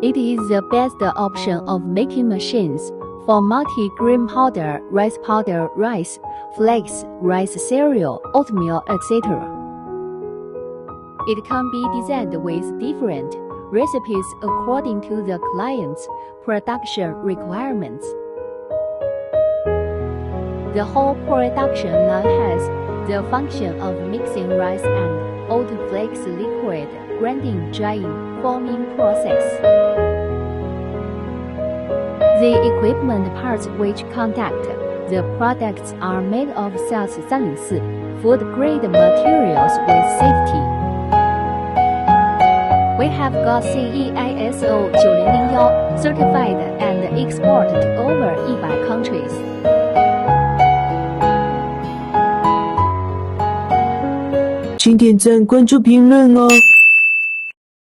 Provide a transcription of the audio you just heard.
It is the best option of making machines for multi-grain powder, rice, flakes, rice cereal, oatmeal, etc. It can be designed with different recipes according to the client's production requirements. The whole production line has the function of mixing rice and oat flakes liquid, grinding, drying, forming process. The equipment parts which conduct the products are made of CELS 304 food-grade materials with safety. We have got CEISO 9001 certified and exported to over 100 countries. 请点赞、关注、评论哦！